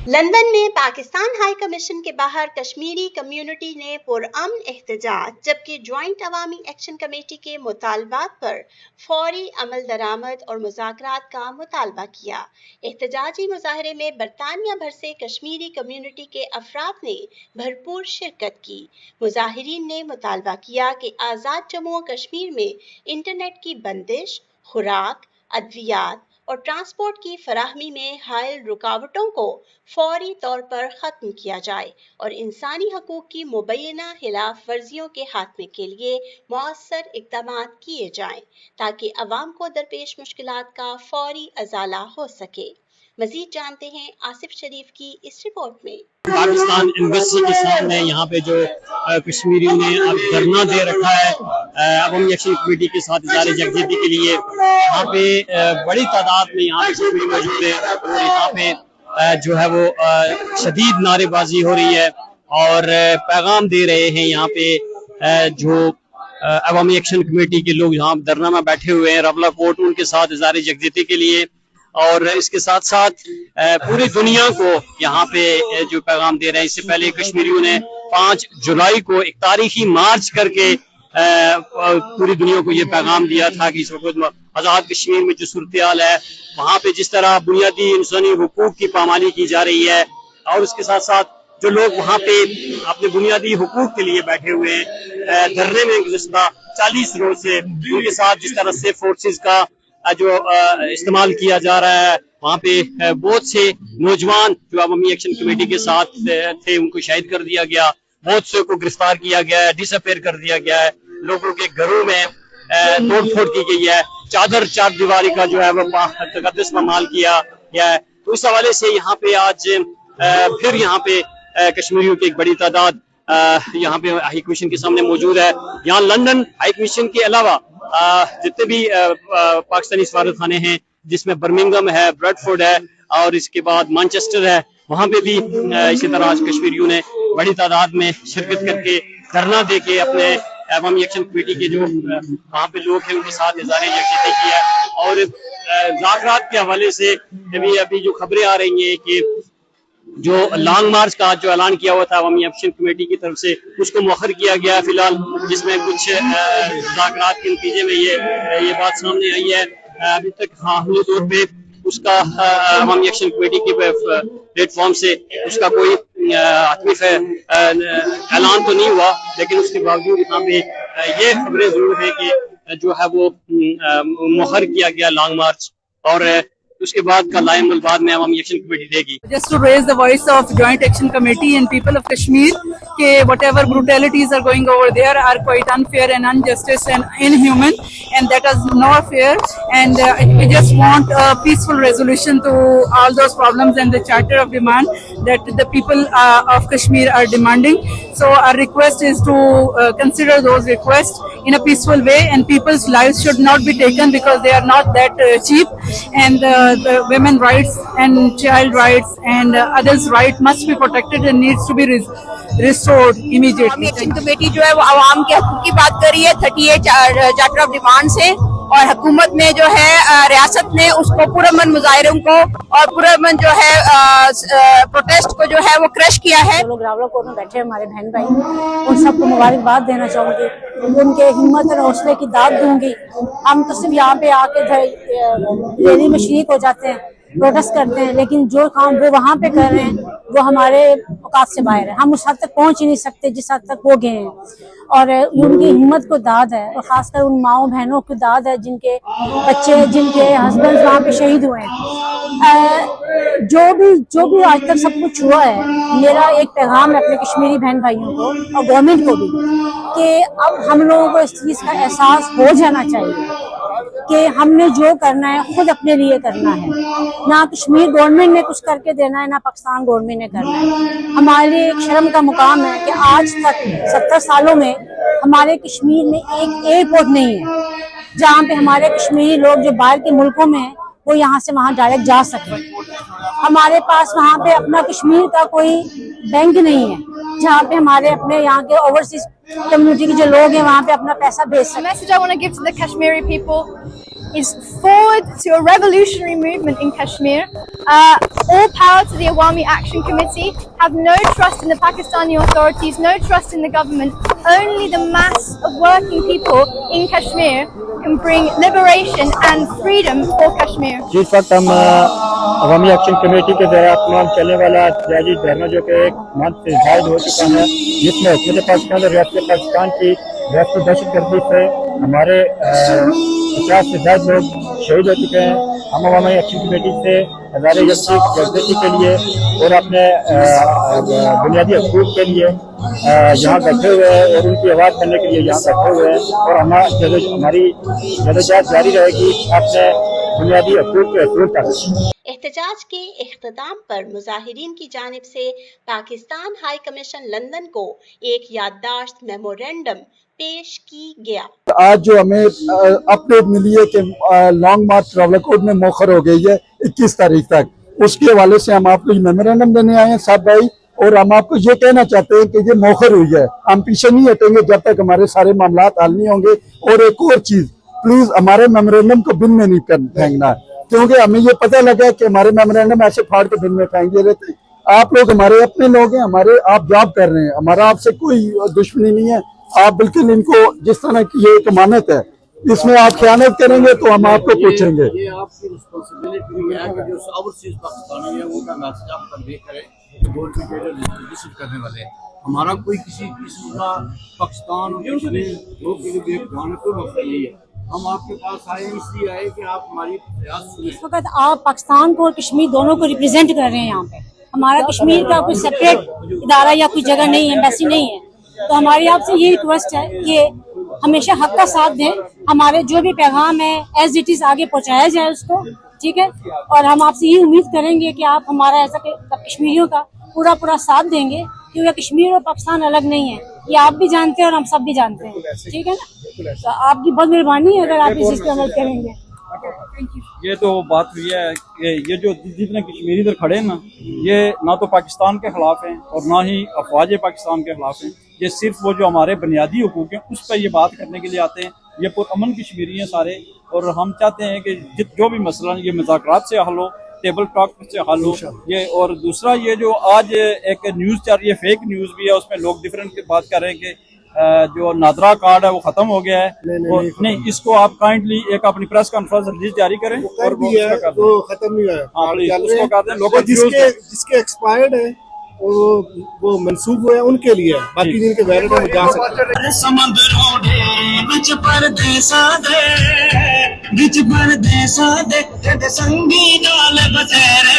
London में Pakistan high commission के बाहर कश्मीरी कम्युनिटी ने पुरअमन एहतजाज, जबकि ज्वाइंट अवामी एक्शन कमेटी के मुतालबात पर फौरी अमल दरामद और मुज़ाकरात का मुतालबा किया। एहतजाजी मुजाहरे में बरतानिया भर से कश्मीरी कम्युनिटी के अफराद ने भरपूर शिरकत की। मुजाहिरीन ने मुतालबा किया कि आज़ाद जम्मू और कश्मीर में इंटरनेट की बंदिश, खुराक, अद्वियात और ट्रांसपोर्ट की फराहमी में हायल रुकावटों को फौरी तौर पर ख़त्म किया जाए और इंसानी हकूक़ की मुबैना खिलाफ वर्जियों के खात्मे के लिए मौसर इक़दाम किए जाएं ताकि अवाम को दरपेश मुश्किलात का फौरी अज़ाला हो सके। मज़ीद जानते हैं आसिफ शरीफ की इस रिपोर्ट में। पाकिस्तान एम्बेसी के सामने यहाँ पे जो कश्मीरियों ने अब धरना दे रखा है अवामी एक्शन कमेटी के साथ इज़हार यकजहती के लिए, यहाँ पे बड़ी तादाद में यहाँ पे कश्मीरी मौजूद है और यहाँ पे जो है वो शदीद नारेबाजी हो रही है और पैगाम दे रहे हैं। यहाँ पे जो अवामी एक्शन कमेटी के लोग यहाँ धरना में बैठे हुए हैं रवला कोर्ट उनके साथ इज़हार यकजहती के लिए, और इसके साथ साथ पूरी दुनिया को यहाँ पे जो पैगाम दे रहे हैं। इससे पहले कश्मीरियों ने 5 जुलाई को एक तारीखी मार्च करके पूरी दुनिया को ये पैगाम दिया था कि इस वक्त आज़ाद कश्मीर में जो सूरत हाल है वहाँ पे जिस तरह बुनियादी इंसानी हुकूक की पामाली की जा रही है, और उसके साथ साथ जो लोग वहाँ पे अपने बुनियादी हुकूक के लिए बैठे हुए हैं धरने में गुज़श्ता 40 रोज से, उनके साथ जिस तरह से फोर्सेस का जो इस्तेमाल किया जा रहा है, वहाँ पे बहुत से नौजवान जो अवामी एक्शन कमेटी के साथ थे उनको शहीद कर दिया गया, बहुत से को गिरफ्तार किया गया है, डिसअपेयर कर दिया गया है, लोगों के घरों में तोड़ फोड़ की गई है, चादर चार दीवारी का जो है वो तकद्दुस पामाल किया गया है। तो इस हवाले से यहाँ पे आज फिर यहाँ पे कश्मीरियों की एक बड़ी तादाद यहाँ पे हाई कमीशन के सामने मौजूद है। यहाँ लंदन हाई कमीशन के अलावा जितने भी पाकिस्तानी सफारत खाने हैं, जिसमें बर्मिंघम है, ब्रेडफोर्ड है और इसके बाद मैनचेस्टर है, वहाँ पे भी इसी तरह आज कश्मीरियों ने बड़ी तादाद में शिरकत करके धरना दे के अपने अवामी एक्शन कमेटी के जो वहाँ पे लोग हैं उनके साथ इज़हार यकजहती किया। और मुज़ाकरात के हवाले से अभी जो खबरें आ रही हैं कि जो लॉन्ग मार्च का जो ऐलान किया हुआ था अवामी एक्शन कमेटी की तरफ से उसको मुअख्खर किया गया फिलहाल, जिसमें कुछ मुज़ाकरात के नतीजे में ये बात सामने आई है। अभी तक मामूली तौर पे उसका अवामी एक्शन कमेटी के प्लेटफॉर्म से उसका कोई हतमी ऐलान तो नहीं हुआ, लेकिन उसके बावजूद यहाँ पे ये खबरें जरूर है कि जो है वो मुअख्खर किया गया लॉन्ग मार्च, और उसके बाद का लाइम बाद में अवामी एक्शन कमेटी देगी। Just to raise the voice of Joint Action Committee and people of Kashmir कि whatever brutalities are going over there are quite unfair and injustice and inhuman, and that is not fair, and we just want a peaceful resolution to all those problems and the charter of demand that the people of Kashmir are demanding. So our request is to consider those requests in a peaceful way, and people's lives should not be taken because they are not that cheap, and the women rights and child rights and others' right must be protected and needs to be restored immediately. Action committee जो है वो आवाम के हकूक़ की बात कर रही है 38 charter of demand से, और हुकूमत ने जो है रियासत ने उसको पुरअमन मुजाहिरों को और पुरअमन जो है प्रोटेस्ट को जो है वो क्रश किया है। लोग रावला कोर्ट में बैठे हमारे बहन भाई, उन सबको मुबारकबाद देना चाहूँगी, उनके हिम्मत और हौसले की दाद दूंगी। हम तो सिर्फ यहाँ पे आके रैली में शरीक हो जाते हैं, प्रोटेस्ट करते हैं, लेकिन जो काम वो वहाँ पे कर रहे हैं वो हमारे औकात से बाहर है। हम उस हद तक पहुँच ही नहीं सकते जिस हद तक वो गए हैं, और उनकी हिम्मत को दाद है, और खासकर उन माओ बहनों की दाद है जिनके बच्चे, जिनके हस्बैंड वहाँ पे शहीद हुए हैं। जो भी आज तक सब कुछ हुआ है, मेरा एक पैगाम है अपने कश्मीरी बहन भाइयों को और गवर्नमेंट को भी कि अब हम लोगों को इस चीज़ का एहसास हो जाना चाहिए कि हमने जो करना है खुद अपने लिए करना है, ना कश्मीर गवर्नमेंट ने कुछ करके देना है, ना पाकिस्तान गवर्नमेंट ने करना है। हमारे लिए एक शर्म का मुकाम है कि आज तक 70 सालों में हमारे कश्मीर में एक एयरपोर्ट नहीं है जहाँ पे हमारे कश्मीरी लोग जो बाहर के मुल्कों में हैं वो यहाँ से वहाँ डायरेक्ट जा सके। हमारे पास वहाँ पे अपना कश्मीर का कोई बैंक नहीं है जहाँ पे हमारे अपने यहाँ के ओवरसीज कम्युनिटी के जो लोग हैं वहाँ पे अपना पैसा भेज सकें। Message I want to give to the Kashmiri people is forward to a revolutionary movement in Kashmir. All power to the Awami Action Committee. Have no trust in the Pakistani authorities, no trust in the government. Only the mass of working people in Kashmir can bring liberation and freedom for Kashmir. جس وقت ہم عوامی action committee کے ذریعے چلنے والا احتجاجی دھرنا جو کہ ایک منتھ سے زائد ہو چکا ہے، جس میں حکومت پاکستان اور ریاست پاکستان کی ریاست دہشت گردی سے ہمارے 50 سے زائد لوگ شہید ہو چکے ہیں، ہم عوامی ایکشن کمیٹی سے ہزار یکجہتی کے لیے اور اپنے بنیادی حقوق کے لیے یہاں بیٹھے ہوئے ہیں اور ان کی آواز کرنے کے لیے یہاں بیٹھے ہوئے ہیں، اور ہماری جدوجہد جاری رہے گی اپنے بنیادی حقوق کے حصول تک۔ احتجاج کے اختتام پر مظاہرین کی جانب سے پاکستان ہائی کمیشن لندن کو ایک یادداشت میمورنڈم پیش کی گیا۔ آج جو ہمیں اپڈیٹ ملی ہے کہ لانگ مارچ راولاکوٹ میں موخر ہو گئی ہے 21 تاریخ تک، اس کے حوالے سے ہم آپ کو یہ میمورنڈم دینے آئے ہیں صاحب بھائی، اور ہم آپ کو یہ کہنا چاہتے ہیں کہ یہ موخر ہوئی ہے، ہم پیچھے نہیں ہٹیں گے جب تک ہمارے سارے معاملات حل نہیں ہوں گے۔ اور ایک اور چیز، پلیز ہمارے میمورنڈم کو بن میں نہیں پھینکنا، کیونکہ ہمیں یہ پتہ لگا کہ ہمارے میمورنڈم ایسے پھاڑ کے بن میں پھینک دیے رہتے ہیں۔ آپ لوگ ہمارے اپنے لوگ ہیں، آپ جاب کر رہے ہیں، ہمارا آپ سے کوئی دشمنی نہیں ہے، آپ بالکل ان کو جس طرح کی یہ ایک امانت ہے، اس میں آپ خیانت کریں گے تو ہم آپ کو پوچھیں گے۔ یہ آپ کی رسپانسبلٹی ہے کہ جو اوورسیز پاکستانی ہیں ان کا میسج آپ کنوے کریں، گورنمنٹ کے وزٹ کرنے والے ہیں۔ ہمارا کوئی کسی قسم کا پاکستان اور کشمیر دو کے لیے جانے کوئی مسئلہ نہیں ہے، ہم آپ کے پاس آئے اس لیے آئے کہ آپ ہماری پریاس سنیں۔ اس وقت آپ پاکستان کو اور کشمیر دونوں کو ریپرزینٹ کر رہے ہیں یہاں پہ، ہمارا کشمیر کا کوئی سیپریٹ ادارہ یا کوئی جگہ نہیں ہے، ایمبیسی نہیں ہے، تو ہماری آپ سے یہ ریکویسٹ ہے کہ ہمیشہ حق کا ساتھ دیں، ہمارے جو بھی پیغام ہے ایز اٹ از آگے پہنچایا جائے اس کو، ٹھیک ہے، اور ہم آپ سے یہ امید کریں گے کہ آپ ہمارا ایسا کشمیریوں کا پورا ساتھ دیں گے، کیونکہ کشمیر اور پاکستان الگ نہیں ہے، یہ آپ بھی جانتے ہیں اور ہم سب بھی جانتے ہیں، ٹھیک ہے نا، تو آپ کی بہت مہربانی ہے اگر آپ اس چیز پہ عمل کریں گے۔ یہ تو بات ہوئی ہے کہ یہ جو جتنے کشمیری ادھر کھڑے ہیں نا، یہ نہ تو پاکستان کے خلاف ہیں اور نہ ہی افواج پاکستان کے خلاف ہیں، یہ صرف وہ جو ہمارے بنیادی حقوق ہیں اس پہ یہ بات کرنے کے لیے آتے ہیں۔ یہ پرامن کشمیری ہیں سارے، اور ہم چاہتے ہیں کہ جو بھی مسئلہ یہ مذاکرات سے حل ہو، ٹیبل ٹاک سے حل ہو یہ۔ اور دوسرا یہ جو آج ایک نیوز چل رہی ہے، فیک نیوز بھی ہے، اس میں لوگ ڈفرینٹ بات کر رہے ہیں کہ جو نادرا کارڈ ہے وہ ختم ہو گیا ہے، نہیں اس کو آپ کائنڈلی ایک اپنی پریس کانفرنس ریلیز جاری کریں اور وہ ختم نہیں ہوا، جس کے ایکسپائرڈ ہے وہ منسوخ ہوئے ان کے لیے، باقی جن کے ویلڈ ہے وہ جا سکتے ہیں۔ سمندروں دے وچ پردیساں دے وچ پردیساں دے تے سنگی نال بتیرے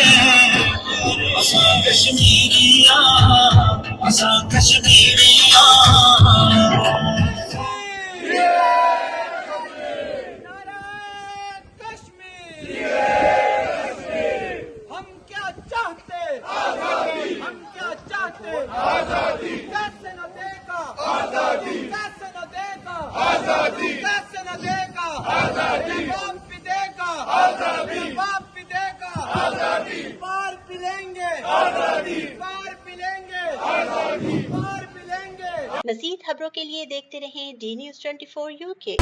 اساں کشمیریاں اساں کشمیریاں۔ مزید خبروں کے لیے دیکھتے رہیں DNews 24 UK۔